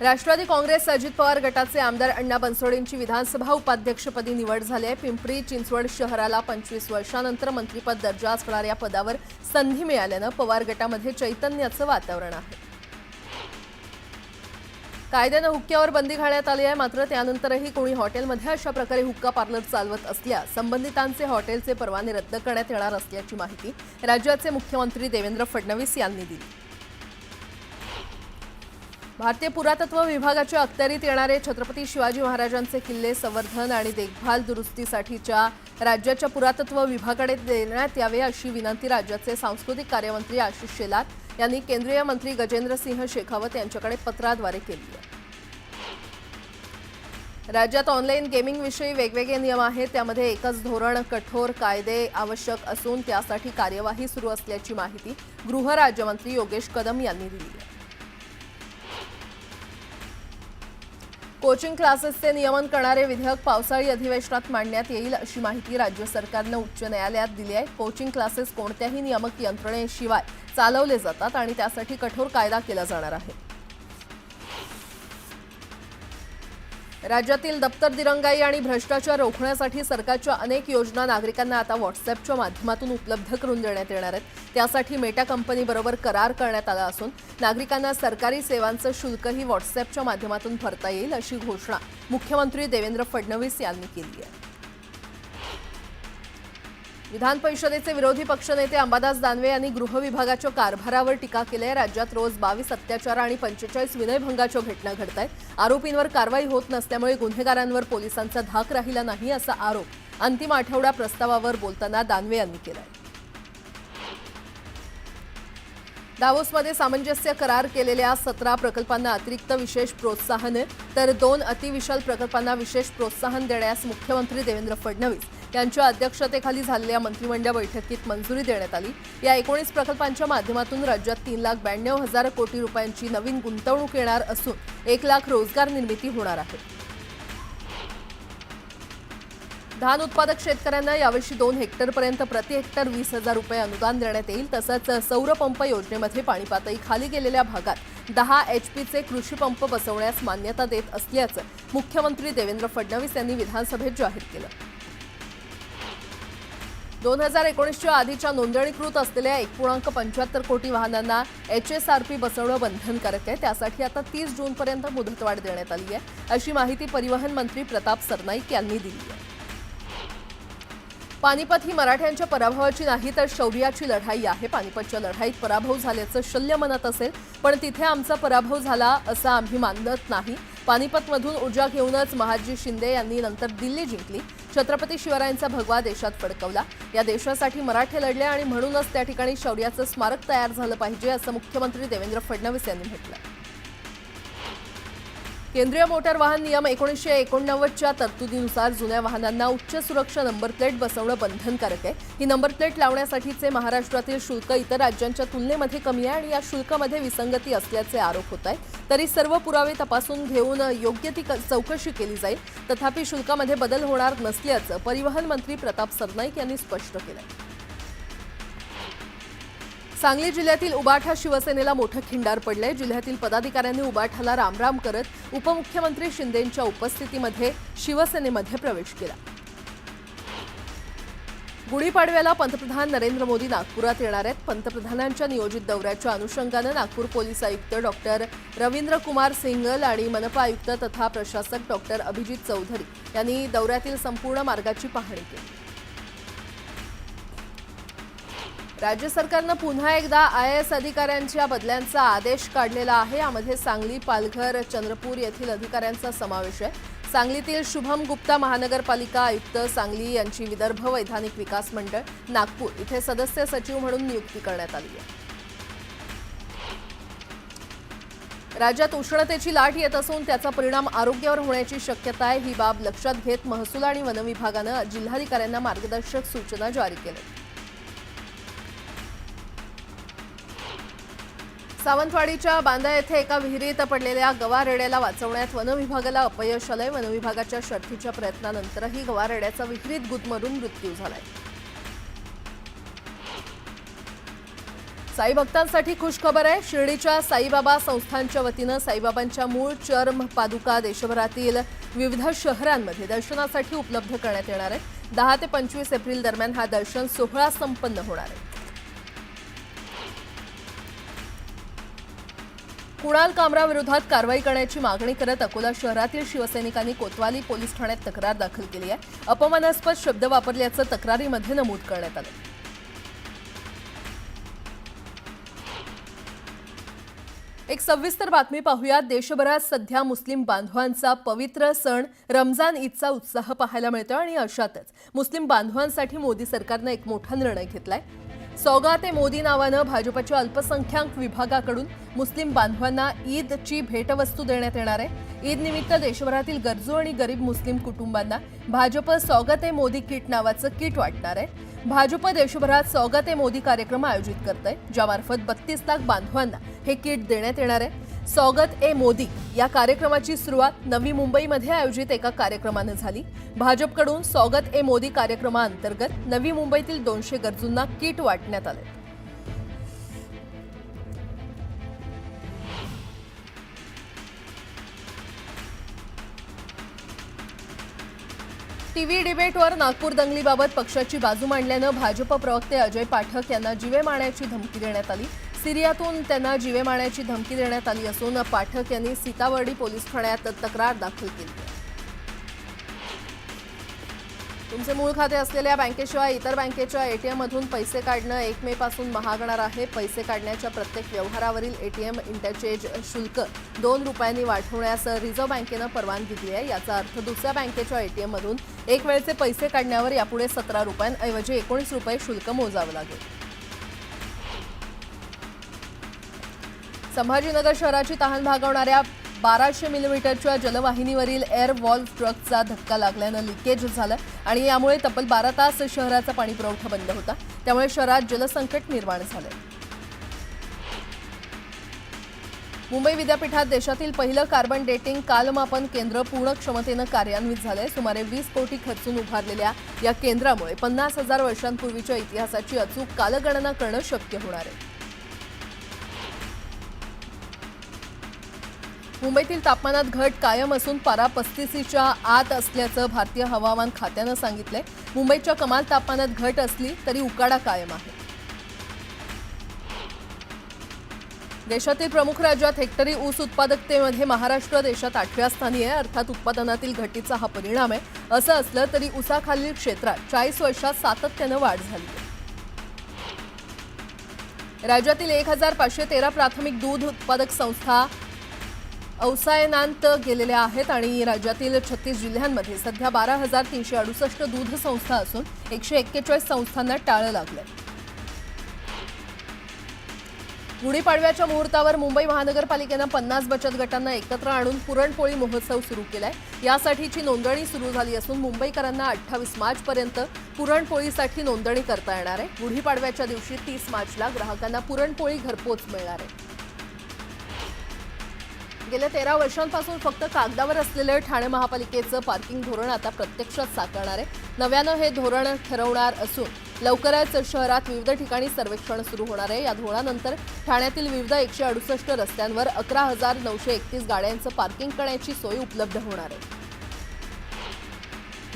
राष्ट्रवादी काँग्रेस अजित पवार गटाचे आमदार अण्णा बनसोडेंची विधानसभा उपाध्यक्षपदी निवड झाली आहे। पिंपरी चिंचवड शहराला 25 वर्षांनंतर मंत्रिपद दर्जा असणाऱ्या पदावर संधी मिळाल्याने पवार गटामध्ये चैतन्याचं वातावरण आहे। कायद्याने हुक्क्यावर बंदी घालण्यात आली आहे, मात्र त्यानंतरही कोणी हॉटेलमध्ये अशा प्रकारे हुक्का पार्लर चालवत असल्यास संबंधितांचे हॉटेलचे परवाने रद्द करण्यात येणार असल्याची माहिती राज्याचे मुख्यमंत्री देवेंद्र फडणवीस यांनी दिली। भारतीय पुरातत्व विभागाच्या अखत्यारीत येणारे छत्रपती शिवाजी महाराजांचे किल्ले संवर्धन आणि देखभाल दुरुस्तीसाठीच्या राज्याच्या पुरातत्व विभागाकडे देण्यात यावे अशी विनंती राज्याचे सांस्कृतिक कार्यमंत्री आशिष शेलार यांनी केंद्रीय मंत्री गजेंद्रसिंह शेखावत यांच्याकडे पत्राद्वारे केली आहे। राज्यात ऑनलाईन गेमिंग विषयी वेगवेगळे नियम आहेत, त्यामध्ये एकच धोरण, कठोर कायदे आवश्यक असून त्यासाठी कार्यवाही सुरू असल्याची माहिती गृह राज्यमंत्री योगेश कदम यांनी दिली आहे। कोचिंग क्लासेसचे नियमन करणारे विधेयक पावसाळी अधिवेशनात मांडण्यात येईल अशी माहिती राज्य सरकारने उच्च न्यायालयात दिली आहे। कोचिंग क्लासेस कोणत्याही नियामक यंत्रणेशिवाय चालवले जातात आणि त्यासाठी कठोर कायदा केला जाणार आहे। राज्यातील दप्तर दिरंगाई आणि भ्रष्टाचार रोखण्यासाठी सरकारच्या अनेक योजना नागरिकांना आता व्हॉट्सअॅपच्या माध्यमातून उपलब्ध करून देण्यात येणार आहेत। त्यासाठी मेटा कंपनीबरोबर करार करण्यात आला असून नागरिकांना सरकारी सेवांचं शुल्कही व्हॉट्सअॅपच्या माध्यमातून भरता येईल अशी घोषणा मुख्यमंत्री देवेंद्र फडणवीस यांनी केली आहे। विधान परिषदेचे विरोधी पक्षनेते अंबादास दानवे यांनी गृह विभागाच्या कारभारावर टीका केली आहे। राज्यात रोज 22 अत्याचार आणि 45 विनयभंगाच्या घटना घडत आहेत। आरोपींवर कारवाई होत नसल्यामुळे गुन्हेगारांवर पोलिसांचा धाक राहिला नाही असा आरोप अंतिम आठवडा प्रस्तावावर बोलताना दानवे यांनी केला आहे। दावोसमध्ये सामंजस्य करार केलेल्या 17 प्रकल्पांना अतिरिक्त विशेष प्रोत्साहन तर 2 अतिविशाल प्रकल्पांना विशेष प्रोत्साहन देण्यास मुख्यमंत्री देवेंद्र फडणवीस यांच्या अध्यक्षतेखाली झालेल्या मंत्रिमंडळ बैठकीत मंजुरी देण्यात आली। या 19 प्रकल्पांच्या माध्यमातून राज्यात 3,92,000 कोटी रुपयांची नवीन गुंतवणूक येणार असून 1 लाख रोजगार निर्मिती होणार आहे। धान उत्पादक शेतकऱ्यांना यावर्षी 2 हेक्टरपर्यंत प्रति हेक्टर 20,000 रुपये अनुदान देण्यात येईल। तसंच सौर पंप योजनेमध्ये पाणी पातळी खाली गेलेल्या भागात 10 HPचे कृषी पंप बसवण्यास मान्यता देत असल्याचं मुख्यमंत्री देवेंद्र फडणवीस यांनी विधानसभेत जाहीर केलं। 2019च्या आधीच्या नोंदणीकृत असलेल्या 1.75 कोटी वाहनांना HSRP बसवणं बंधनकारक आहे। त्यासाठी आता 30 जूनपर्यंत मुदतवाढ देण्यात आली आहे अशी माहिती परिवहन मंत्री प्रताप सरनाईक यांनी दिली आहे। पानिपत ही मराठ्यांच्या पराभवाची नाही तर शौर्याची लढाई आहे। पानिपतच्या लढाईत पराभव झाल्याचं शल्य म्हणत असेल, पण तिथे आमचा पराभव झाला असं आम्ही मानत नाही। पानिपतमधून ऊर्जा घेऊनच महादजी शिंदे यांनी नंतर दिल्ली जिंकली, छत्रपती शिवरायांचा भगवा देशात फडकवला। या देशासाठी मराठे लढले आणि म्हणूनच त्या ठिकाणी शौर्याचं स्मारक तयार झालं पाहिजे असं मुख्यमंत्री देवेंद्र फडणवीस यांनी म्हटलं। केंद्रीय मोटार वाहन नियम 1989च्या तरतुदीनुसार जुन्या वाहनांना उच्च सुरक्षा नंबर प्लेट बसवणं बंधनकारक आहे। ही नंबर प्लेट लावण्यासाठीचे महाराष्ट्रातील शुल्क इतर राज्यांच्या तुलनेमध्ये कमी आहे आणि या शुल्कामध्ये विसंगती असल्याचे आरोप होत आहेत। तरी सर्व पुरावे तपासून घेऊन योग्य ती चौकशी केली जाईल। तथापि शुल्कामध्ये बदल होणार नसल्याचं परिवहन मंत्री प्रताप सरनाईक यांनी स्पष्ट केलं। सांगली जिल्ह्यातील उबाठा शिवसेनेला मोठं खिंडार पडलंय। जिल्ह्यातील पदाधिकाऱ्यांनी उबाठाला रामराम करत उपमुख्यमंत्री शिंदेंच्या उपस्थितीमध्ये शिवसेनेमध्ये प्रवेश केला। गुढीपाडव्याला पंतप्रधान नरेंद्र मोदी नागपुरात येणार आहेत। पंतप्रधानांच्या नियोजित दौऱ्याच्या अनुषंगाने नागपूर पोलीस आयुक्त डॉक्टर रवींद्र कुमार सिंगल आणि मनपा आयुक्त तथा प्रशासक डॉक्टर अभिजित चौधरी यांनी दौऱ्यातील संपूर्ण मार्गाची पाहणी केली। राज्य सरकारनं पुन्हा एकदा IAS अधिकाऱ्यांच्या बदल्यांचा आदेश काढलेला आहे। यामध्ये सांगली, पालघर, चंद्रपूर येथील अधिकाऱ्यांचा समावेश आहे। सांगलीतील शुभम गुप्ता महानगरपालिका आयुक्त सांगली यांची विदर्भ वैधानिक विकास मंडळ नागपूर इथे सदस्य सचिव म्हणून नियुक्ती करण्यात आली आहे। राज्यात उष्णतेची लाट येत असून त्याचा परिणाम आरोग्यावर होण्याची शक्यता आहे। ही बाब लक्षात घेत महसूल आणि वन विभागानं जिल्हाधिकाऱ्यांना मार्गदर्शक सूचना जारी केल्या। सावंतवाडीच्या बांदा येथे एका विहिरीत पडलेल्या गवारेड्याला वाचवण्यात वन विभागाला अपयश आलंय। वन विभागाच्या शर्थीच्या प्रयत्नानंतरही गवारेड्याचा विहिरीत गुदमरून मृत्यू झालाय। साई भक्तांसाठी खुश खबर आहे। शिर्डीच्या साईबाबा संस्थानच्या वतीनं साईबाबांच्या मूळ चर्म पादुका देशभरातील विविध शहरांमध्ये दर्शनासाठी उपलब्ध करण्यात येणार आहे। 10 ते 25 एप्रिल दरम्यान हा दर्शन सोहळा संपन्न होणार आहे। कुणाल कामरा विरोधात कारवाई करण्याची मागणी करत अकोला शहरातील शिवसैनिकांनी कोतवाली पोलीस ठाण्यात तक्रार दाखल केली आहे। अपमानास्पद शब्द वापरल्याचं तक्रारीमध्ये नमूद करण्यात आलं। एक सविस्तर बातमी पाहूया। देशभरात सध्या मुस्लिम बांधवांचा पवित्र सण रमजान ईदचा उत्साह पाहायला मिळतो आणि अशातच मुस्लिम बांधवांसाठी मोदी सरकारने एक मोठा निर्णय घेतलाय। सौगात ए मोदी नावानं भाजपच्या अल्पसंख्याक विभागाकडून मुस्लिम बांधवांना ईदची भेटवस्तू देण्यात येणार आहे। ईद निमित्त देशभरातील गरजू आणि गरीब मुस्लिम कुटुंबांना भाजप सौगात ए मोदी किट नावाचं किट वाटणार आहे। भाजप देशभरात सौगात ए मोदी कार्यक्रम आयोजित करत आहे, ज्यामार्फत 32 लाख बांधवांना हे किट देण्यात येणार आहे। सौगात ए मोदी या कार्यक्रमाची सुरुवात नवी मुंबईमध्ये आयोजित एका कार्यक्रमाने झाली। भाजपकडून सौगात ए मोदी कार्यक्रमाअंतर्गत नवी मुंबईतील 200 गरजूंना किट वाटण्यात आले। टीव्ही डिबेटवर नागपूर दंगलीबाबत पक्षाची बाजू मांडल्यानं भाजप प्रवक्ते अजय पाठक यांना जीवे मारण्याची धमकी देण्यात आली। सिरियातून त्यांना जीवे मारण्याची धमकी देण्यात आली असून पाठक यांनी सीताबर्डी पोलीस ठाण्यात तक्रार दाखल केली आहे। तुमचे मूळ खाते असलेल्या बँकेशिवाय इतर बँकेच्या एटीएम मधून पैसे काढणं 1 मे पासून महागणार आहे। पैसे काढण्याच्या प्रत्येक व्यवहारावरील एटीएम इंटरचेंज शुल्क 2 रुपयांनी वाढवण्यास रिझर्व्ह बँकेनं परवानगी दिली आहे। याचा अर्थ दुसऱ्या बँकेच्या एटीएम मधून एक वेळचे पैसे काढण्यावर यापुढे 17 रुपयांऐवजी 19 रुपये शुल्क मोजावं लागेल। संभाजीनगर शहराची तहान भागवणाऱ्या 1200 मिलीमीटरच्या जलवाहिनीवरील एअर व्हॉल्व्ह ट्रकचा धक्का लागल्यानं लिकेज झालं आणि यामुळे तब्बल 12 तास शहराचा पाणी पुरवठा बंद होता। त्यामुळे शहरात जलसंकट निर्माण झाले। मुंबई विद्यापीठात देशातील पहिलं कार्बन डेटिंग कालमापन केंद्र पूर्ण क्षमतेनं कार्यान्वित झालंय। सुमारे 20 कोटी खर्चून उभारलेल्या या केंद्रामुळे 50,000 वर्षांपूर्वीच्या इतिहासाची अचूक कालगणना करणं शक्य होणार आहे। मुंबईतील तापमानात घट कायम असून पारा 35च्या आत असल्याचं भारतीय हवामान खात्यानं सांगितलंय। मुंबईच्या कमाल तापमानात घट असली तरी उकाडा कायम आहे। देशातील प्रमुख राज्यात हेक्टरी ऊस उत्पादकतेमध्ये महाराष्ट्र देशात 8व्या स्थानी आहे। अर्थात उत्पादनातील घटीचा हा परिणाम आहे। असं असलं तरी ऊसाखालील क्षेत्रात 40 वर्षात सातत्यानं वाढ झाली आहे। राज्यातील 1513 प्राथमिक दूध उत्पादक संस्था अवसायनांत गेलेल्या आहेत आणि राज्यातील 36 जिल्ह्यांमध्ये सध्या 12,368 दूध संस्था असून 141 संस्थांना टाळं लागलंय। गुढीपाडव्याच्या मुहूर्तावर मुंबई महानगरपालिकेनं 50 बचत गटांना एकत्र आणून पुरणपोळी महोत्सव सुरू केलाय। यासाठीची नोंदणी सुरू झाली असून मुंबईकरांना 28 मार्चपर्यंत पुरणपोळीसाठी नोंदणी करता येणार आहे। गुढीपाडव्याच्या दिवशी 30 मार्चला ग्राहकांना पुरणपोळी घरपोच मिळणार आहे। गेल्या 13 वर्षांपासून फक्त कागदावर असलेलं ठाणे महापालिकेचं पार्किंग धोरण आता प्रत्यक्षात साकारणार आहे। नव्यानं हे धोरण ठरवणार असून लवकरच शहरात विविध ठिकाणी सर्वेक्षण सुरू होणार आहे। या धोरणानंतर ठाण्यातील विविध 168 रस्त्यांवर 11,931 गाड्यांचं पार्किंग करण्याची सोय उपलब्ध होणार आहे।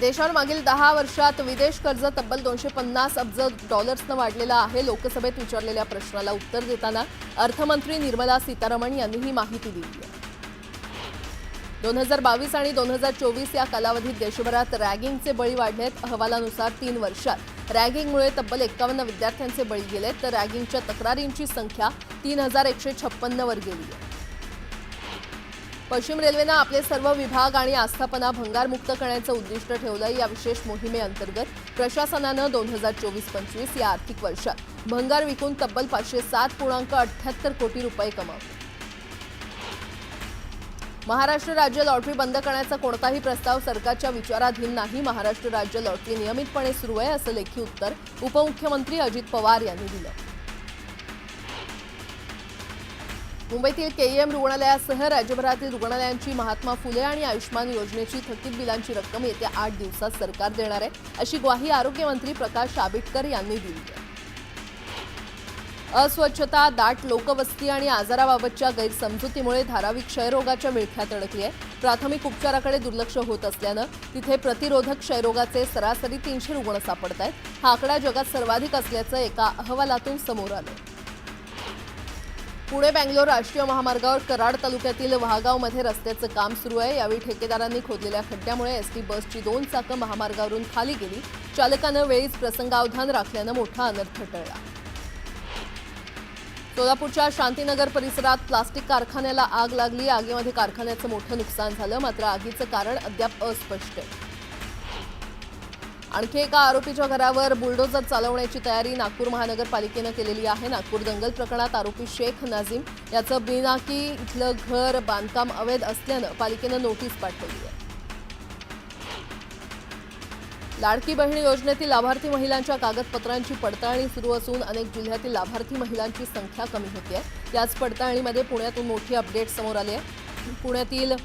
देशावर मागील 10 वर्षात विदेश कर्ज तब्बल $250 अब्ज वाढलेलं आहे। लोकसभेत विचारलेल्या प्रश्नाला उत्तर देताना अर्थमंत्री निर्मला सीतारमण यांनी ही माहिती दिली आहे। 2022 आणि 2024 या कालावधीत देशभरात रॅगिंगचे बळी वाढलेत। अहवालानुसार 3 वर्षात रॅगिंगमुळे तब्बल 51 विद्यार्थ्यांचे बळी गेलेत, तर रॅगिंगच्या तक्रारींची संख्या 3156 वर गेली आहे। पश्चिम रेल्वेनं आपले सर्व विभाग आणि आस्थापना भंगारमुक्त करण्याचं उद्दिष्ट ठेवलंय। या विशेष मोहिमेअंतर्गत प्रशासनानं 2024-25 या आर्थिक वर्षात भंगार विकून तब्बल 507.78 कोटी रुपये कमावले। महाराष्ट्र राज्य लॉटरी बंद करण्याचा कोणताही प्रस्ताव सरकारच्या विचाराधीन नाही। महाराष्ट्र राज्य लॉटरी नियमितपणे सुरू आहे असं लेखी उत्तर उपमुख्यमंत्री अजित पवार यांनी दिलं। मुंबईतील केईएम रुग्णालयासह राज्यभरातील रुग्णालयांची महात्मा फुले आणि आयुष्मान योजनेची थकीत बिलांची रक्कम येत्या 8 दिवसात सरकार देणार आहे, अशी ग्वाही आरोग्यमंत्री प्रकाश आंबेडकर यांनी दिली आहे। अस्वच्छता, दाट लोकवस्ती आणि आजाराबाबतच्या गैरसमजुतीमुळे धारावी क्षयरोगाच्या विळख्यात अडकली आहे. प्राथमिक उपचाराकडे दुर्लक्ष होत असल्यानं तिथे प्रतिरोधक क्षयरोगाचे सरासरी 300 रुग्ण सापडत आहेत. हा आकडा जगात सर्वाधिक असल्याचं एका अहवालातून समोर आलं. पुणे बँगलोर राष्ट्रीय महामार्गावर कराड तालुक्यातील वहागावमध्ये रस्त्याचं काम सुरू आहे. यावेळी ठेकेदारांनी खोदलेल्या खड्ड्यामुळे एसटी बसची 2 चाकं महामार्गावरून खाली गेली. चालकानं वेळीच प्रसंगावधान राखल्यानं मोठा अनर्थ टळला. सोलापूरच्या शांतीनगर परिसरात प्लास्टिक कारखान्याला आग लागली. आगीमध्ये कारखान्याचं मोठं नुकसान झालं, मात्र आगीचं कारण अद्याप अस्पष्ट आहे. आणखी एका आरोपीच्या घरावर बुलडोझर चालवण्याची तयारी नागपूर महानगरपालिकेनं केलेली आहे. नागपूर दंगल प्रकरणात आरोपी शेख नाझीम याचं बिनाकी इथलं घर बांधकाम अवैध असल्यानं पालिकेनं नोटीस पाठवली आहे. लाडकी बहीण योजनेतील लाभार्थी महिलांच्या कागदपत्रांची पडताळणी सुरू असून अनेक जिल्ह्यातील लाभार्थी महिलांची संख्या कमी होती आहे. याच पडताळणीमध्ये पुण्यातून मोठी अपडेट समोर आली आहे. पुण्यातील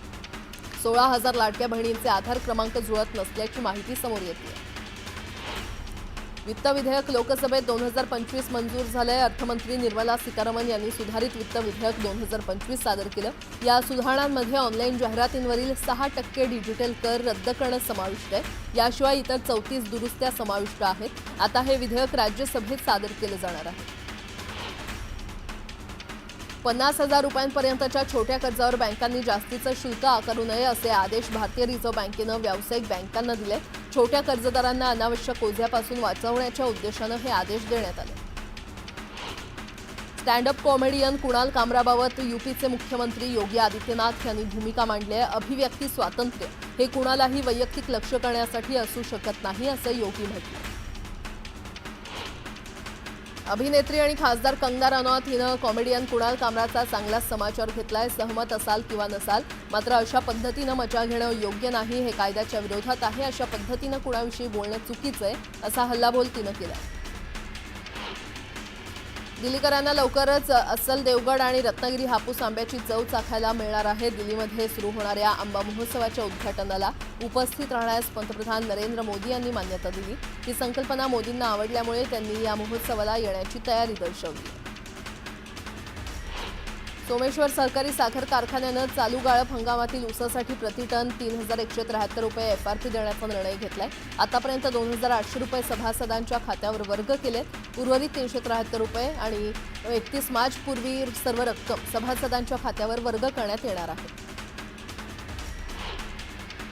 16,000 लाडक्या बहिणींचे आधार क्रमांक जुळत नसल्याची माहिती समोर येते. वित्त विधेयक लोकसभेत 2025 मंजूर झालंय. अर्थमंत्री निर्मला सीतारामन यांनी सुधारित वित्त विधेयक 2025 सादर केलं. या सुधारणांमध्ये ऑनलाईन जाहिरातींवरील 6% डिजिटल कर रद्द करणं समाविष्ट आहे. याशिवाय इतर 34 दुरुस्त्या समाविष्ट आहेत. आता हे विधेयक राज्यसभेत सादर केलं जाणार आहे. 50,000 रुपयांपर्यंतच्या छोट्या कर्जावर बँकांनी जास्तीचं शुल्क आकारू नये असे आदेश भारतीय रिझर्व्ह बँकेनं व्यावसायिक बँकांना दिले. छोट्या कर्जदारांना अनावश्यक ओझ्यापासून वाचवण्याच्या उद्देशानं हे आदेश देण्यात आले. स्टँडअप कॉमेडियन कुणाल कामराबाबत यूपीचे मुख्यमंत्री योगी आदित्यनाथ यांनी भूमिका मांडली आहे. अभिव्यक्ती स्वातंत्र्य हे कुणालाही वैयक्तिक लक्ष्य करण्यासाठी असू शकत नाही असं योगी म्हटलं. अभिनेत्री आणि खासदार कंगना रनौत हिनं कॉमेडियन कुणाल कामराचा चांगलाच समाचार घेतलाय. सहमत असाल किंवा नसाल, मात्र अशा पद्धतीनं मजा घेणं योग्य नाही. हे कायद्याच्या विरोधात आहे. अशा पद्धतीनं कुणाविषयी बोलणं चुकीचं आहे असा हल्लाबोल तिनं केला. दिल्लीकरांना लवकरच अस्सल देवगड आणि रत्नागिरी हापूस आंब्याची चव चाखायला मिळणार आहे. दिल्लीमध्ये सुरू होणाऱ्या आंबा महोत्सवाच्या उद्घाटनाला उपस्थित राहण्यास पंतप्रधान नरेंद्र मोदी यांनी मान्यता दिली. ही संकल्पना मोदींना आवडल्यामुळे त्यांनी या महोत्सवाला येण्याची तयारी दर्शवली. सोमेश्वर सहकारी साखर कारखान्यानं चालू गाळप हंगामातील ऊसासाठी प्रतिटन 3,173 रुपये एफआरपी देण्याचा निर्णय घेतलाय. आतापर्यंत 2,800 रुपये सभासदांच्या खात्यावर वर्ग केलेत. उर्वरित 373 रुपये आणि 31 मार्चपूर्वी सर्व रक्कम सभासदांच्या खात्यावर वर्ग करण्यात येणार आहे.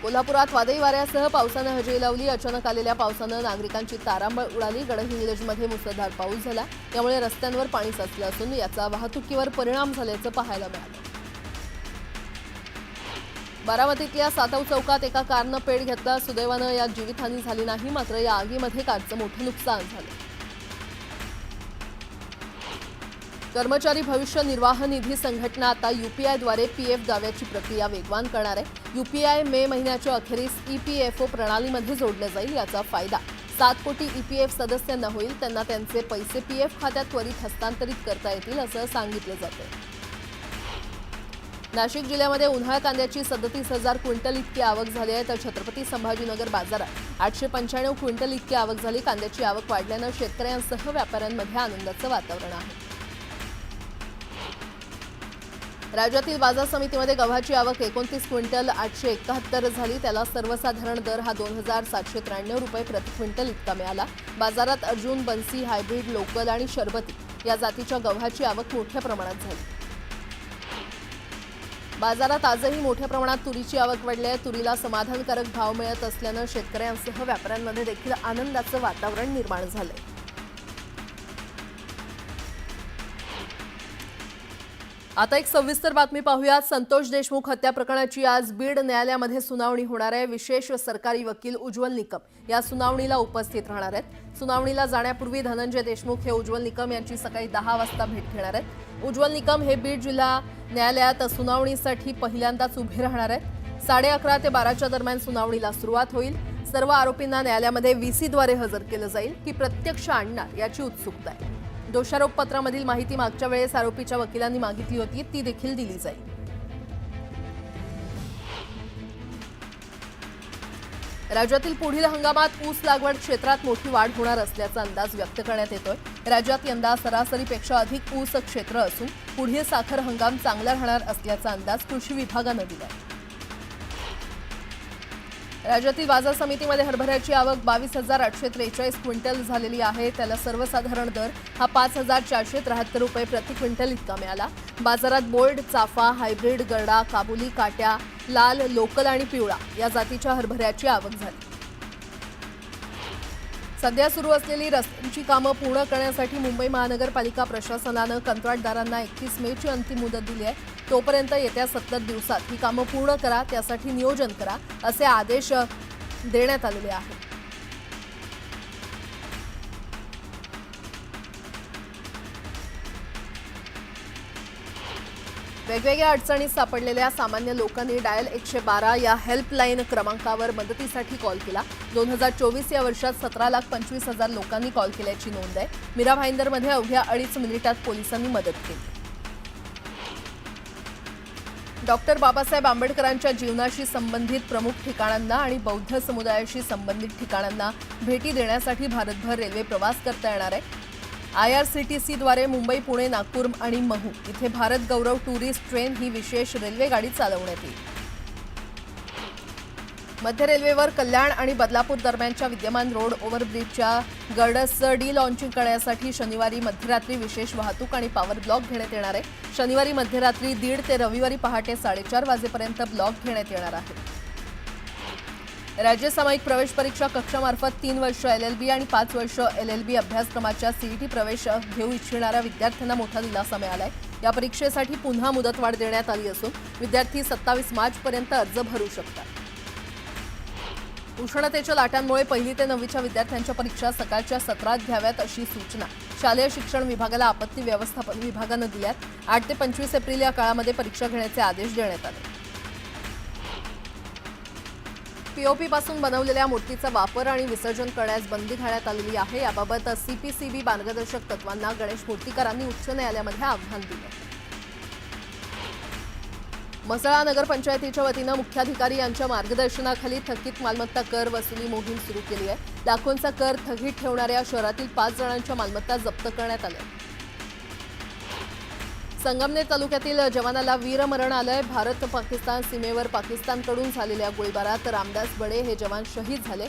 कोल्हापुरात वादळी वाऱ्यासह पावसानं हजेरी लावली. अचानक आलेल्या पावसानं नागरिकांची तारांबळ उडाली. गडहिंग्लजमध्ये मुसळधार पाऊस झाला. त्यामुळे रस्त्यांवर पाणी साचलं असून याचा वाहतुकीवर परिणाम झाल्याचं पाहायला मिळालं. बारामतीतल्या सातव चौकात एका कारनं पेट घेतला. सुदैवानं यात जीवितहानी झाली नाही, मात्र या आगीमध्ये कारचं मोठं नुकसान झालं. कर्मचारी भविष्य निर्वाह निधी संघटना आता यूपीआयद्वारे पीएफ दाव्याची प्रक्रिया वेगवान करणार आहे. यूपीआय मे महिन्याच्या अखेरीस ईपीएफओ प्रणालीमध्ये जोडलं जाईल. याचा फायदा 7 कोटी ईपीएफ सदस्यांना होईल. त्यांना त्यांचे पैसे पीएफ खात्यात त्वरित हस्तांतरित करता येतील असं सांगितलं जातं. नाशिक जिल्ह्यामध्ये उन्हाळ कांद्याची 37,000 क्विंटल इतकी आवक झाली आहे. तर छत्रपती संभाजीनगर बाजारात 895 क्विंटल इतकी आवक झाली. कांद्याची आवक वाढल्यानं शेतकऱ्यांसह व्यापाऱ्यांमध्ये आनंदाचं वातावरण आहे. राज्यातील बाजार समितीमध्ये गव्हाची आवक 29 क्विंटल 871 झाली. त्याला सर्वसाधारण दर हा 2,793 रुपये प्रति क्विंटल इतका मिळाला. बाजारात अर्जुन, बन्सी, हायब्रिड, लोकल आणि शरबती या जातीच्या गव्हाची आवक मोठ्या प्रमाणात झाली. बाजारात आजही मोठ्या प्रमाणात तुरीची आवक वाढली आहे. तुरीला समाधानकारक भाव मिळत असल्यानं शेतकऱ्यांसह व्यापाऱ्यांमध्ये देखील आनंदाचं वातावरण निर्माण झालंय. आता एक सविस्तर बातमी पाहूया. संतोष देशमुख हत्या प्रकरणाची आज बीड न्यायालयामध्ये सुनावणी होणार आहे. विशेष सरकारी वकील उज्ज्वल निकम या सुनावणीला उपस्थित राहणार आहेत. सुनावणीला जाण्यापूर्वी धनंजय देशमुख हे उज्ज्वल निकम यांची सकाळी 10 वाजता भेट घेणार आहेत. उज्ज्वल निकम हे बीड जिल्हा न्यायालयात सुनावणीसाठी पहिल्यांदाच उभे राहणार आहेत. 11:30 ते 12च्या दरम्यान सुनावणीला सुरुवात होईल. सर्व आरोपींना न्यायालयामध्ये व्हीसीद्वारे हजर केलं जाईल की प्रत्यक्ष आणणार याची उत्सुकता आहे. दोषारोपपत्रामधील माहिती मागच्या वेळेस आरोपीच्या वकिलांनी मागितली होती, ती देखील दिली जाईल. राज्यातील पुढील हंगामात ऊस लागवड क्षेत्रात मोठी वाढ होणार असल्याचा अंदाज व्यक्त करण्यात येतोय। राज्यात यंदा सरासरीपेक्षा अधिक ऊस क्षेत्र असून पुढील साखर हंगाम चांगला राहणार असल्याचा अंदाज कृषी विभागानं दिलाय। राज्यातील बाजार समितीमध्ये हरभऱ्याची आवक 22,843 क्विंटल झालेली आहे। त्याला सर्वसाधारण दर हा 5,473 रुपये प्रति क्विंटल इतका मिळाला। बाजारात बोल्ड, चाफा, हायब्रिड, गरडा, काबुली, काट्या, लाल, लोकल आणि पिवळा या जातीच्या हरभऱ्याची आवक झाली। सध्या सुरू असलेली रस्त्यांची कामं पूर्ण करण्यासाठी मुंबई महानगरपालिका प्रशासनानं कंत्राटदारांना 31 मेची अंतिम मुदत दिली आहे। तोपर्यंत येत्या 70 दिवसात ही कामं पूर्ण करा, त्यासाठी नियोजन करा असे आदेश देण्यात आलेले आहेत। वेगवेगळ्या अडचणीत सापडलेल्या सामान्य लोकांनी डायल 112 या हेल्पलाईन क्रमांकावर मदतीसाठी कॉल केला। 2024 या वर्षात 17,25,000 लोकांनी कॉल केल्याची नोंद आहे। मीरा भाईंदरमध्ये अवघ्या 2.5 मिनिटात पोलिसांनी मदत केली। डॉक्टर बाबासाहेब आंबेडकरांच्या जीवनाशी संबंधित प्रमुख ठिकाणांना आणि बौद्ध समुदायाशी संबंधित ठिकाणांना भेटी देण्यासाठी भारतभर रेल्वे प्रवास करता येणार आहे। IRCTCद्वारे मुंबई, पुणे, नागपूर आणि महू इथे भारत गौरव टुरिस्ट ट्रेन ही विशेष रेल्वे गाडी चालवण्यात येईल। मध्य रेल्वेवर कल्याण आणि बदलापूर दरम्यानच्या विद्यमान रोड ओव्हरब्रिजच्या गर्डर्सचं डी-लॉन्चिंग करण्यासाठी शनिवारी मध्यरात्री विशेष वाहतूक आणि पॉवर ब्लॉक घेण्यात येणार आहे। शनिवारी मध्यरात्री 1:30 ते रविवारी पहाटे 4:30 वाजेपर्यंत ब्लॉक घेण्यात येणार आहे। राज्य सामायिक प्रवेश परीक्षा कक्षामार्फत 3 वर्ष LLB आणि 5 वर्ष LLB अभ्यासक्रमाच्या CET प्रवेश घेऊ इच्छिणाऱ्या विद्यार्थ्यांना मोठा दिलासा मिळाला आहे। या परीक्षेसाठी पुन्हा मुदतवाढ देण्यात आली असून विद्यार्थी 27 मार्चपर्यंत अर्ज भरू शकतात। उष्णतेच्या लाटांमुळे 1ली ते 9वीच्या विद्यार्थ्यांच्या परीक्षा सकाळच्या सत्रात घ्याव्यात अशी सूचना शालेय शिक्षण विभागाला आपत्ती व्यवस्थापन विभागानं दिल्यात। 8 ते 25 एप्रिल या काळामध्ये परीक्षा घेण्याचे आदेश देण्यात आले। POP पासून बनवलेल्या मूर्तीचा वापर आणि विसर्जन करण्यास बंदी घालण्यात आलेली आहे। याबाबत CPCB मार्गदर्शक तत्वांना गणेश मूर्तीकारांनी उच्च न्यायालयामध्ये आव्हान दिले। म्हसळा नगरपंचायतीच्या वतीनं मुख्याधिकारी यांच्या मार्गदर्शनाखाली थकीत मालमत्ता कर वसुली मोहीम सुरू केली आहे। लाखोंचा कर थकीत ठेवणाऱ्या शहरातील 5 जणांच्या मालमत्ता जप्त करण्यात आल्या। संगमनेर तालुक्यातील जवानाला वीरमरण आलंय। भारत पाकिस्तान सीमेवर पाकिस्तानकडून झालेल्या गोळीबारात रामदास बडे हे जवान शहीद झाले।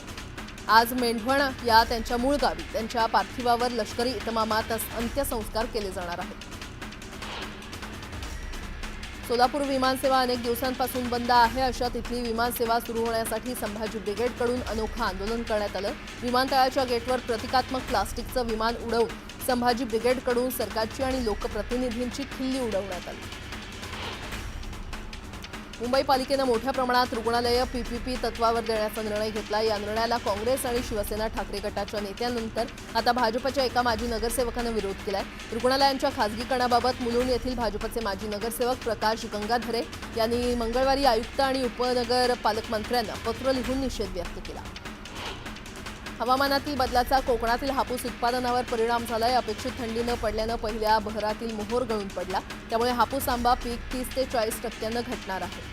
आज मेंढवण या त्यांच्या मूळ गावी त्यांच्या पार्थिवावर लष्करी इतमामात अंत्यसंस्कार केले जाणार आहेत। सोलापूर विमानसेवा अनेक दिवसांपासून बंद आहे। अशा तिथली विमानसेवा सुरू होण्यासाठी संभाजी ब्रिगेडकडून अनोखं आंदोलन करण्यात आलं। विमानतळाच्या गेटवर प्रतिकात्मक प्लास्टिकचं विमान उडवून संभाजी ब्रिगेडकडून सरकारची आणि लोकप्रतिनिधींची खिल्ली उडवण्यात आली। मुंबई पालिकेनं मोठ्या प्रमाणात रुग्णालयं PPP तत्वावर देण्याचा निर्णय घेतला। या निर्णयाला काँग्रेस आणि शिवसेना ठाकरे गटाच्या नेत्यांनंतर आता भाजपच्या एका माजी नगरसेवकानं विरोध केलाय। रुग्णालयांच्या खासगीकरणाबाबत मुलुंड येथील भाजपचे माजी नगरसेवक प्रकाश गंगाधरे यांनी मंगळवारी आयुक्त आणि उपनगर पालकमंत्र्यांना पत्र लिहून निषेध व्यक्त केला। हवामानातील बदलाचा कोकणातील हापूस उत्पादनावर परिणाम झालाय। अपेक्षित थंडी न पडल्यानं पहिल्या बहरातील मोहोर गळून पडला। त्यामुळे हापूस आंबा पीक 30 ते 40% घटणार आहे।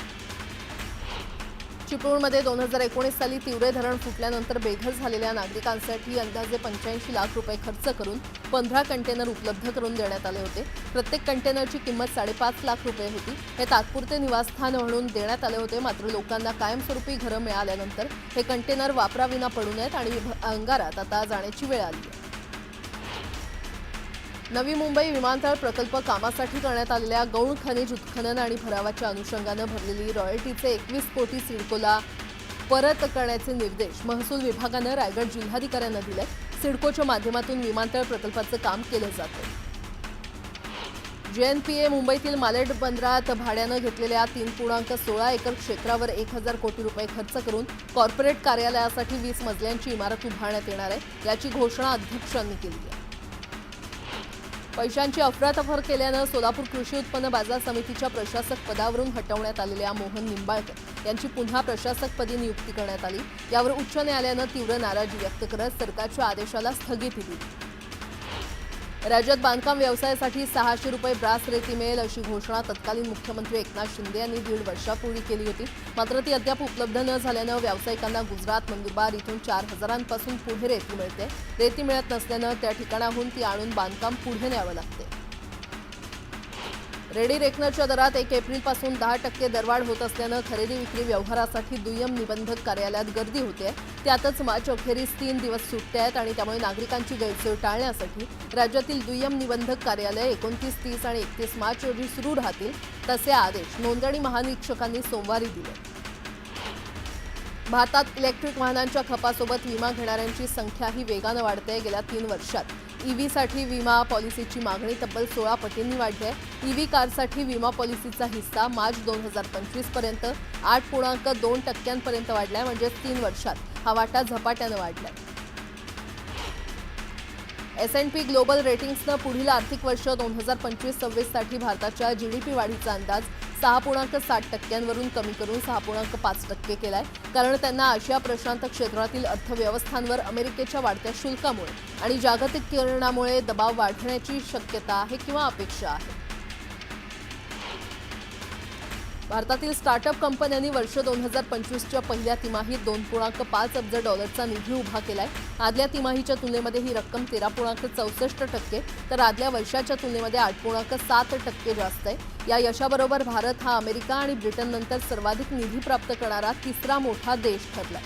चिपळूणमध्ये 2019 साली तिवरे धरण फुटल्यानंतर बेघर झालेल्या नागरिकांसाठी अंदाजे 85 लाख रुपये खर्च करून 15 कंटेनर उपलब्ध करून देण्यात आले होते। प्रत्येक कंटेनरची किंमत 5.5 लाख रुपये होती। हे तात्पुरते निवासस्थान म्हणून देण्यात आले होते। मात्र लोकांना कायमस्वरूपी घरं मिळाल्यानंतर हे कंटेनर वापराविना पडू नयेत आणि अंगारात आता जाण्याची वेळ आली आहे। नवी मुंबई विमानतळ प्रकल्प कामासाठी करण्यात आलेल्या गौण खनिज उत्खनन आणि भरावाच्या अनुषंगानं भरलेली रॉयल्टीचे 21 कोटी सिडकोला परत करण्याचे निर्देश महसूल विभागानं रायगड जिल्हाधिकाऱ्यांना दिले। सिडकोच्या माध्यमातून विमानतळ प्रकल्पाचं काम केलं जातं। JNPA मुंबईतील मालेड बंदरात भाड्यानं घेतलेल्या 3.16 एकर क्षेत्रावर 1,000 कोटी रुपये खर्च करून कॉर्पोरेट कार्यालयासाठी 20 मजल्यांची इमारत उभारण्यात येणार आहे। याची घोषणा अध्यक्षांनी केली आहे। पैशांची अफरातफर केल्यानं सोलापूर कृषी उत्पन्न बाजार समितीच्या प्रशासक पदावरून हटवण्यात आलेल्या मोहन निंबाळकर यांची पुन्हा प्रशासकपदी नियुक्ती करण्यात आली। यावर उच्च न्यायालयानं तीव्र नाराजी व्यक्त करत सरकारच्या आदेशाला स्थगिती दिली। राज्यात बांधकाम व्यवसायासाठी 600 रुपये ब्रास रेती मिळेल अशी घोषणा तत्कालीन मुख्यमंत्री एकनाथ शिंदे यांनी 1.5 वर्षापूर्वी केली होती. मात्र ती अद्याप उपलब्ध न झाल्यानं व्यावसायिकांना गुजरात नंदुरबार इथून 4000 पासून पुढे रेती मिळते. रेती मिळत नसल्यानं त्या ठिकाणाहून ती आणून बांधकाम पुढे न्यावं लागते. रेडी रेकनरच्या दरात 1 एप्रिलपासून 10% दरवाढ होत असल्यानं खरेदी विक्री व्यवहारासाठी दुय्यम निबंधक कार्यालयात गर्दी होते. त्यातच मार्च अखेरीस 3 दिवस सुट्ट्या आहेत आणि त्यामुळे नागरिकांची गैरसोय टाळण्यासाठी राज्यातील दुय्यम निबंधक कार्यालय 29, 30 आणि 31 मार्च रोजी सुरू राहतील. तसे आदेश नोंदणी महानिरीक्षकांनी सोमवारी दिले. भारतात इलेक्ट्रिक वाहनांच्या खपासोबत विमा घेणाऱ्यांची संख्याही वेगानं वाढते. गेल्या 3 वर्षात ईव्हीसाठी विमा पॉलिसीची मागणी तब्बल 16 पटींनी वाढली आहे. ईव्ही कारसाठी विमा पॉलिसीचा हिस्सा मार्च 2025 पर्यंत 8.2% वाढलाय. म्हणजे 3 वर्षात हा वाटा झपाट्यानं वाढलाय. S&P ग्लोबल रेटिंग्सनं पुढील आर्थिक वर्ष 2025-26 साठी भारताच्या जीडीपी वाढीचा अंदाज 6.7% वरून कमी करून 6.5% केलाय. कारण त्यांना आशिया प्रशांत क्षेत्रातील अर्थव्यवस्थांवर अमेरिकेच्या वाढत्या शुल्कामुळे आणि जागतिकीकरणामुळे दबाव वाढण्याची शक्यता आहे किंवा अपेक्षा आहे. भारतातील स्टार्टअप कंपन्यांनी वर्ष 2025च्या पहिल्या तिमाहीत $2.5 अब्ज निधी उभा केलाय. आदल्या तिमाहीच्या तुलनेमध्ये ही रक्कम 13.64% तर आदल्या वर्षाच्या तुलनेमध्ये 8.7% जास्त आहे. या यशाबरोबर भारत हा अमेरिका आणि ब्रिटननंतर सर्वाधिक निधी प्राप्त करणारा तिसरा मोठा देश ठरला.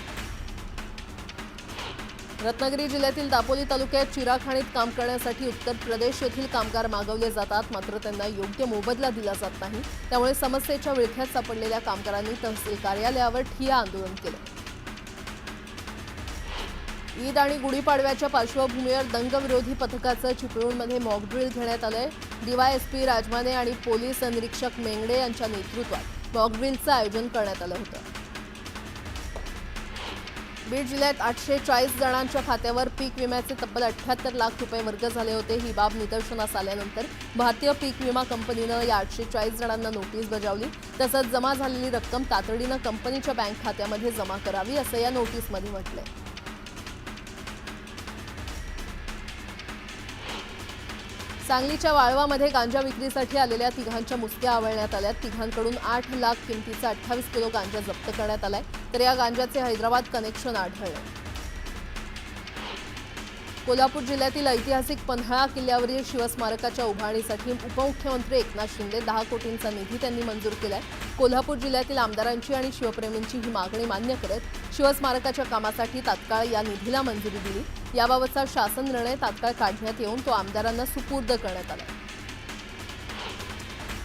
रत्नागिरी जिल्ह्यातील दापोली तालुक्यात चिराखाणीत काम करण्यासाठी उत्तर प्रदेश येथील कामगार मागवले जातात. मात्र त्यांना योग्य मोबदला दिला जात नाही. त्यामुळे समस्येच्या विळख्यात सापडलेल्या कामगारांनी तहसील कार्यालयावर ठिय्या आंदोलन केलं. ईद आणि गुढीपाडव्याच्या पार्श्वभूमीवर दंगविरोधी पथकाचं चिपळूणमध्ये मॉकड्रिल घेण्यात आलंय. डीवायएसपी राजमाने आणि पोलीस निरीक्षक मेंगडे यांच्या नेतृत्वात मॉकड्रिलचं आयोजन करण्यात आलं होतं. बीड जिल्ह्यात 840 जणांच्या खात्यावर पीक विम्याचे तब्बल 78 लाख रुपये वर्ग झाले होते. ही बाब निदर्शनास आल्यानंतर भारतीय पीक विमा कंपनीनं या 840 जणांना नोटीस बजावली. तसंच जमा झालेली रक्कम तातडीनं कंपनीच्या बँक खात्यामध्ये जमा करावी असं या नोटीसमध्ये म्हटलंय. सांगलीच्या वाळवामध्ये गांजा विक्रीसाठी आलेल्या तिघांच्या मुसक्या आवळण्यात आल्या. तिघांकडून 8 लाख किमतीचा 28 किलो गांजा जप्त करण्यात आलाय. तर या गांजाचे हैदराबाद कनेक्शन आढळले. कोल्हापूर जिल्ह्यातील ऐतिहासिक पन्हाळा किल्ल्यावरील शिवस्मारकाच्या उभारणीसाठी उपमुख्यमंत्री एकनाथ शिंदे 10 कोटींचा निधी त्यांनी मंजूर केलाय. कोल्हापूर जिल्ह्यातील आमदारांची आणि शिवप्रेमींची ही मागणी मान्य करत शिवस्मारकाच्या कामासाठी तात्काळ या निधीला मंजुरी दिली. याबाबतचा शासन निर्णय तात्काळ काढण्यात येऊन तो आमदारांना सुपूर्द करण्यात आला.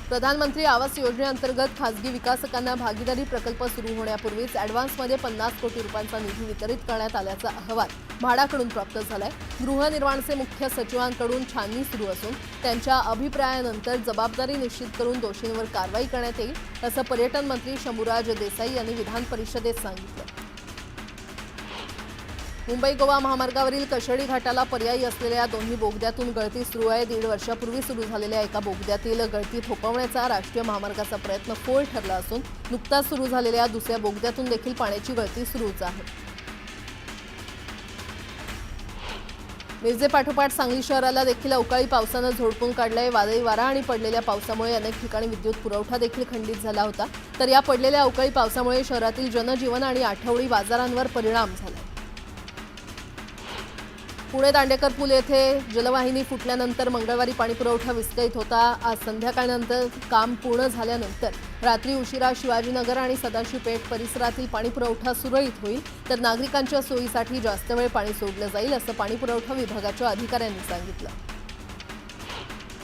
प्रधानमंत्री आवास योजनेअंतर्गत खासगी विकासकांना भागीदारी प्रकल्प सुरू होण्यापूर्वीच ॲडव्हान्समध्ये 50 कोटी रुपयांचा निधी वितरित करण्यात आल्याचा अहवाल म्हाडाकडून प्राप्त झालाय. गृहनिर्माणचे मुख्य सचिवांकडून छाननी सुरू असून त्यांच्या अभिप्रायानंतर जबाबदारी निश्चित करून दोषींवर कारवाई करण्यात येईल असं पर्यटन मंत्री शंभूराज देसाई यांनी विधान परिषदेत सांगितलं. मुंबई गोवा महामार्गावरील कशेडी घाटाला पर्यायी असलेल्या दोन्ही बोगद्यातून गळती सुरू आहे. 1.5 वर्षापूर्वी सुरू झालेल्या एका बोगद्यातील गळती थोपवण्याचा राष्ट्रीय महामार्गाचा प्रयत्न फोल ठरला असून नुकताच सुरू झालेल्या दुसऱ्या बोगद्यातून देखील पाण्याची गळती सुरूच आहे. मिरजेपाठोपाठ सांगली शहराला देखील अवकाळी पावसानं झोडपून काढलंय. वादळी वारा आणि पडलेल्या पावसामुळे अनेक ठिकाणी विद्युत पुरवठा देखील खंडित झाला होता. तर या पडलेल्या अवकाळी पावसामुळे शहरातील जनजीवन आणि आठवडी बाजारांवर परिणाम झाला. पुणे दांडेकर पूल येथे जलवाहिनी फुटल्यानंतर मंगळवारी पाणीपुरवठा विस्कळीत होता. आज संध्याकाळनंतर काम पूर्ण झाल्यानंतर रात्री उशिरा शिवाजीनगर आणि सदाशिवपेठ परिसरातील पाणीपुरवठा सुरळीत होईल. तर नागरिकांच्या सोयीसाठी जास्त वेळ पाणी सोडलं जाईल असं पाणीपुरवठा विभागाच्या अधिकाऱ्यांनी सांगितलं.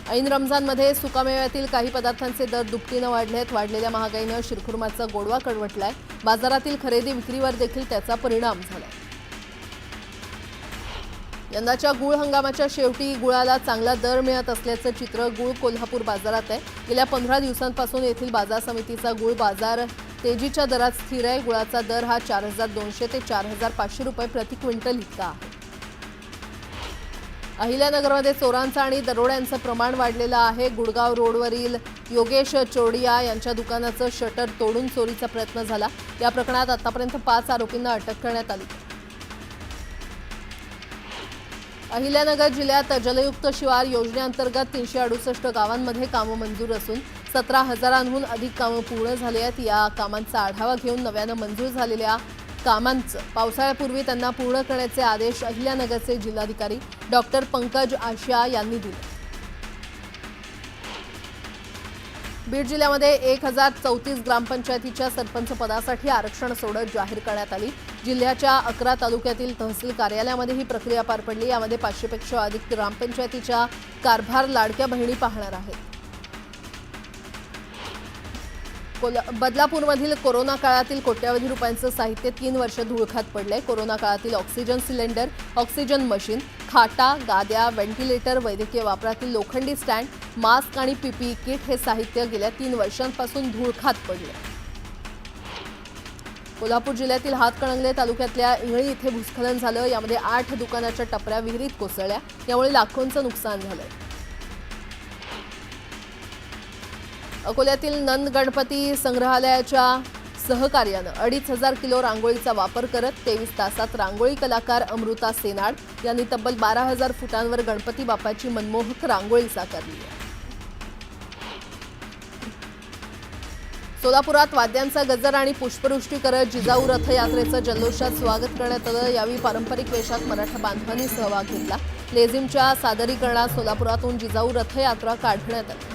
ऐन रमजानमध्ये सुकामेव्यातील काही पदार्थांचे दर दुपटीनं वाढले आहेत. वाढलेल्या महागाईनं शिरखुर्माचा गोडवा कडवटलाय. बाजारातील खरेदी विक्रीवर देखील त्याचा परिणाम झालाय. यंदाच्या गुळ हंगामाच्या शेवटी गुळाला चांगला दर मिळत असल्याचं चित्र गुळ कोल्हापूर बाजारात आहे. गेल्या 15 दिवसांपासून येथील बाजार समितीचा गुळ बाजार तेजीच्या दरात स्थिर आहे. गुळाचा दर हा 4200 ते 4500 रुपये प्रति क्विंटल इतका आहे. अहिल्यानगरमध्ये चोरांचं आणि दरोड्यांचं प्रमाण वाढलेलं आहे. गुडगाव रोडवरील योगेश चोडिया यांच्या दुकानाचं शटर तोडून चोरीचा प्रयत्न झाला. या प्रकरणात आतापर्यंत 5 आरोपींना अटक करण्यात आली. अहिल्यानगर जिल्ह्यात जलयुक्त शिवार योजनेअंतर्गत 368 गावांमध्ये कामं मंजूर असून 17,000हून अधिक कामं पूर्ण झाली आहेत। या कामांचा आढावा घेऊन नव्यानं मंजूर झालेल्या कामांचं पावसाळ्यापूर्वी त्यांना पूर्ण करण्याचे आदेश अहिल्यानगरचे जिल्हाधिकारी डॉक्टर पंकज आशिया यांनी दिले। बीड जिल्ह्यामध्ये 1034 ग्रामपंचायतीच्या सरपंच पदासाठी आरक्षण सोडत जाहीर करण्यात आली। जिल्ह्याच्या 11 तालुक्यातील तहसील कार्यालयामध्ये ही प्रक्रिया पार पडली। यामध्ये 500 पेक्षा अधिक ग्रामपंचायतीच्या कारभार लाडक्या बहिणी पाहणार आहेत। बदलापूरमधील कोरोना काळातील कोट्यावधी रुपयांचं साहित्य 3 वर्ष धुळखात पडलंय। कोरोना काळातील ऑक्सिजन सिलेंडर, ऑक्सिजन मशीन, खाटा, गाद्या, व्हेंटिलेटर, वैद्यकीय वापरातील लोखंडी स्टँड, मास्क आणि पीपीई किट हे साहित्य गेल्या 3 वर्षांपासून धुळखात पडले। कोल्हापूर जिल्ह्यातील हातकणंगले तालुक्यातल्या इंगळी इथे भूस्खलन झालं। यामध्ये 8 दुकानाच्या टपऱ्या विहिरीत कोसळल्या। यामुळे लाखोंचं नुकसान झालंय। अकोल्यातील नंद गणपती संग्रहालयाच्या सहकार्यानं 2,500 किलो रांगोळीचा वापर करत 23 तासात रांगोळी कलाकार अमृता सेनाड यांनी तब्बल 12,000 फुटांवर गणपती बाप्पाची मनमोहक रांगोळी साकारली आहे। सोलापुरात वाद्यांचा गजर आणि पुष्पवृष्टी करत जिजाऊ रथयात्रेचं जल्लोषात स्वागत करण्यात आलं। यावेळी पारंपरिक वेशात मराठा बांधवांनी सहभाग घेतला। लेझिमच्या सादरीकरणात सोलापुरातून जिजाऊ रथयात्रा काढण्यात आली।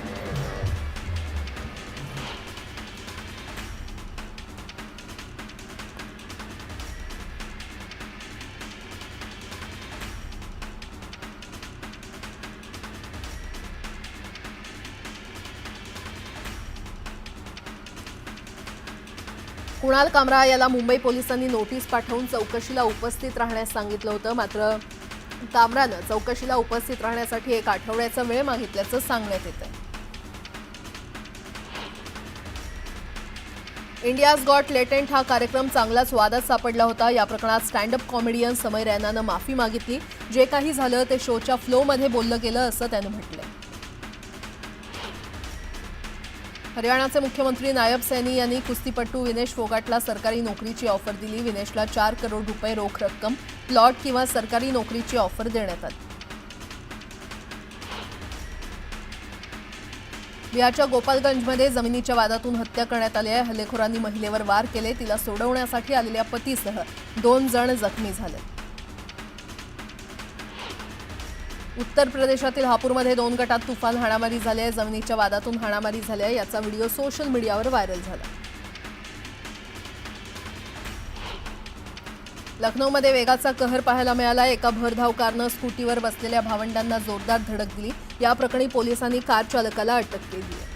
कुणाल कामरा याला मुंबई पोलिसांनी नोटीस पाठवून चौकशीला उपस्थित राहण्यास सांगितलं होतं। मात्र कामरानं चौकशीला उपस्थित राहण्यासाठी 1 आठवड्याचा वेळ मागितल्याचं सांगण्यात येतंय। इंडियाज गॉट लेटेंट हा कार्यक्रम चांगलाच वादात सापडला होता। या प्रकरणात स्टँडअप कॉमेडियन समय रैनानं माफी मागितली। जे काही झालं ते शोच्या फ्लोमध्ये बोललं गेलं असं त्यानं म्हटलंय। हरियाणाचे मुख्यमंत्री नायब सैनी यांनी कुस्तीपटू विनेश फोगाटला सरकारी नोकरीची ऑफर दिली। विनेशला 4 करोड रुपये रोख रक्कम, प्लॉट किंवा सरकारी नोकरीची ऑफर देण्यात आली। बिहारच्या गोपालगंजमध्ये जमिनीच्या वादातून हत्या करण्यात आली आहे। हल्लेखोरांनी महिलेवर वार केले। तिला सोडवण्यासाठी आलेल्या पतीसह 2 जण जखमी झाले। उत्तर प्रदेशातील हापूरमध्ये 2 गटात तुफान हाणामारी झाली आहे। जमिनीच्या वादातून हाणामारी झाली आहे। याचा व्हिडिओ सोशल मीडियावर व्हायरल झाला। लखनौमध्ये वेगाचा कहर पाहायला मिळाला। एका भरधाव कारनं स्कूटीवर बसलेल्या भावंडांना जोरदार धडक दिली। या प्रकरणी पोलिसांनी कार चालकाला अटक केली आहे।